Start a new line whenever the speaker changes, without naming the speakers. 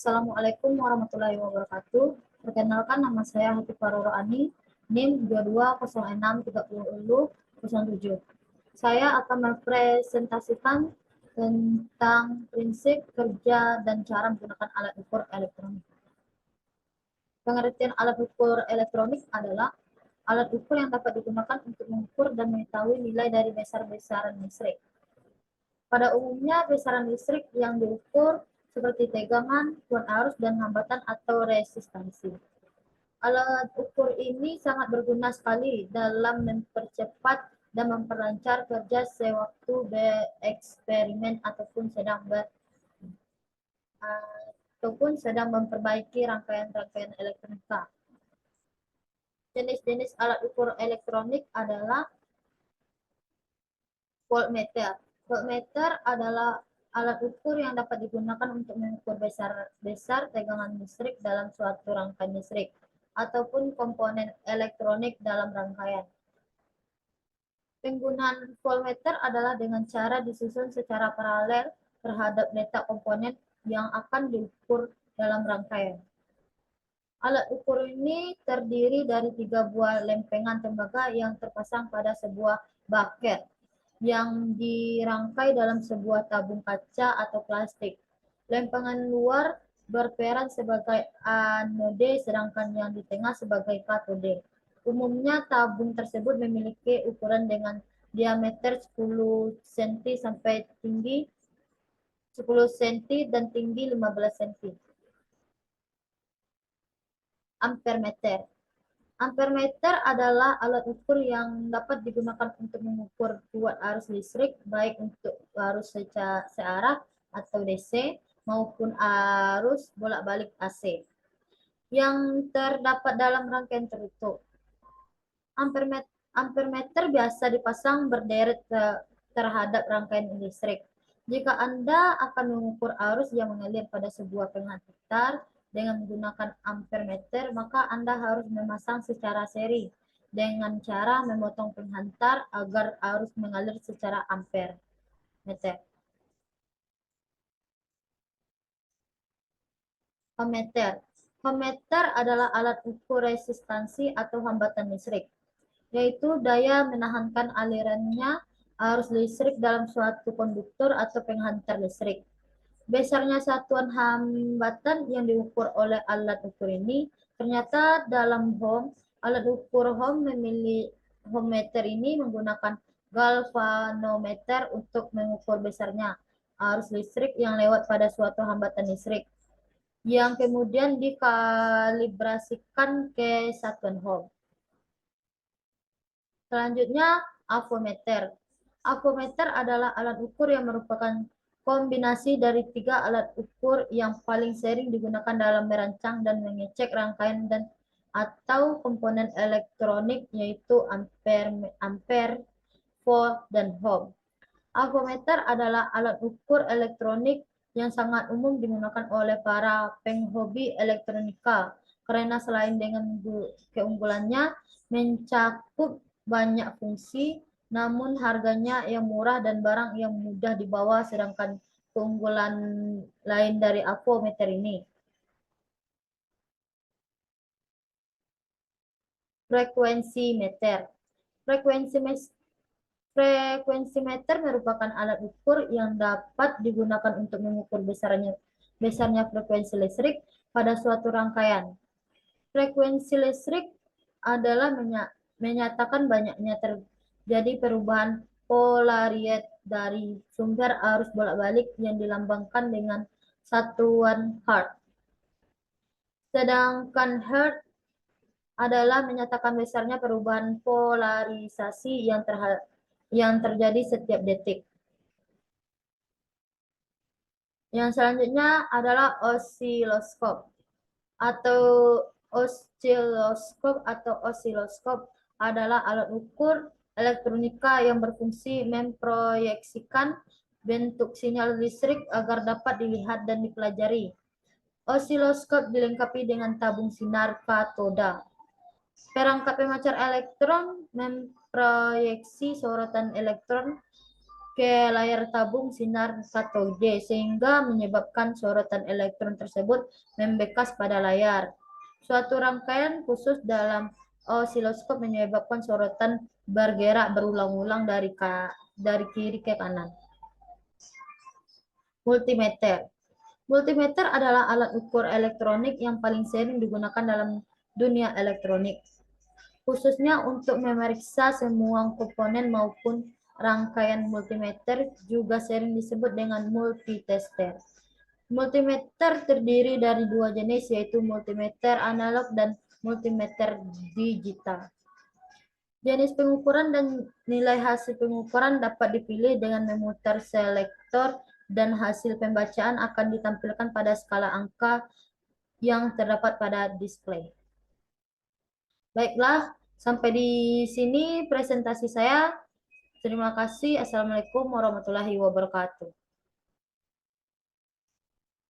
Assalamualaikum warahmatullahi wabarakatuh. Perkenalkan, nama saya Hati Faroro Ani, NIM 22063007. Saya akan mempresentasikan tentang prinsip kerja dan cara menggunakan alat ukur elektronik. Pengertian alat ukur elektronik adalah alat ukur yang dapat digunakan untuk mengukur dan mengetahui nilai dari besar-besaran listrik. Pada umumnya, besaran listrik yang diukur seperti tegangan, kuat arus, dan hambatan atau resistansi. Alat ukur ini sangat berguna sekali dalam mempercepat dan memperlancar kerja sewaktu bereksperimen ataupun sedang memperbaiki rangkaian-rangkaian elektronika. Jenis-jenis alat ukur elektronik adalah voltmeter. Voltmeter adalah alat ukur yang dapat digunakan untuk mengukur besar tegangan listrik dalam suatu rangkaian listrik ataupun komponen elektronik dalam rangkaian. Penggunaan voltmeter adalah dengan cara disusun secara paralel terhadap letak komponen yang akan diukur dalam rangkaian. Alat ukur ini terdiri dari 3 buah lempengan tembaga yang terpasang pada sebuah bucket yang dirangkai dalam sebuah tabung kaca atau plastik. Lempengan luar berperan sebagai anode, sedangkan yang di tengah sebagai katode. Umumnya tabung tersebut memiliki ukuran dengan diameter 10 cm sampai tinggi 10 cm dan tinggi 15 cm. Ampermeter. Ampermeter adalah alat ukur yang dapat digunakan untuk mengukur kuat arus listrik, baik untuk arus searah atau DC maupun arus bolak-balik AC yang terdapat dalam rangkaian tertutup. Ampermeter biasa dipasang berderet terhadap rangkaian listrik. Jika Anda akan mengukur arus yang mengalir pada sebuah penghantar dengan menggunakan ampermeter, maka Anda harus memasang secara seri dengan cara memotong penghantar agar arus mengalir secara ampermeter. Ohmmeter. Ohmmeter adalah alat ukur resistansi atau hambatan listrik, yaitu daya menahankan alirannya arus listrik dalam suatu konduktor atau penghantar listrik. Besarnya satuan hambatan yang diukur oleh alat ukur ini ternyata dalam ohm. Alat ukur ohmmeter ini menggunakan galvanometer untuk mengukur besarnya arus listrik yang lewat pada suatu hambatan listrik, yang kemudian dikalibrasikan ke satuan ohm. Selanjutnya, avometer. Avometer adalah alat ukur yang merupakan kombinasi dari 3 alat ukur yang paling sering digunakan dalam merancang dan mengecek rangkaian dan atau komponen elektronik, yaitu ampere, volt, dan ohm. Avometer adalah alat ukur elektronik yang sangat umum digunakan oleh para penghobi elektronika karena selain dengan keunggulannya mencakup banyak fungsi, namun harganya yang murah dan barang yang mudah dibawa, sedangkan keunggulan lain dari avometer ini. Frekuensi meter. Frekuensi meter merupakan alat ukur yang dapat digunakan untuk mengukur besarnya frekuensi listrik pada suatu rangkaian. Frekuensi listrik adalah menyatakan banyaknya terjadi perubahan polaritas dari sumber arus bolak-balik yang dilambangkan dengan satuan Hertz. Sedangkan Hertz adalah menyatakan besarnya perubahan polarisasi yang terjadi setiap detik. Yang selanjutnya adalah osiloskop adalah alat ukur elektronika yang berfungsi memproyeksikan bentuk sinyal listrik agar dapat dilihat dan dipelajari. Osiloskop dilengkapi dengan tabung sinar katoda. Perangkat pemancar elektron memproyeksi sorotan elektron ke layar tabung sinar katode sehingga menyebabkan sorotan elektron tersebut membekas pada layar. Suatu rangkaian khusus dalam osiloskop menyebabkan sorotan bergerak berulang-ulang dari kiri ke kanan. Multimeter. Multimeter adalah alat ukur elektronik yang paling sering digunakan dalam dunia elektronik, khususnya untuk memeriksa semua komponen maupun rangkaian. Multimeter juga sering disebut dengan multitester. Multimeter terdiri dari dua jenis, yaitu multimeter analog dan multimeter digital. Jenis pengukuran dan nilai hasil pengukuran dapat dipilih dengan memutar selektor dan hasil pembacaan akan ditampilkan pada skala angka yang terdapat pada display. Baiklah, sampai di sini presentasi saya. Terima kasih. Assalamualaikum warahmatullahi wabarakatuh.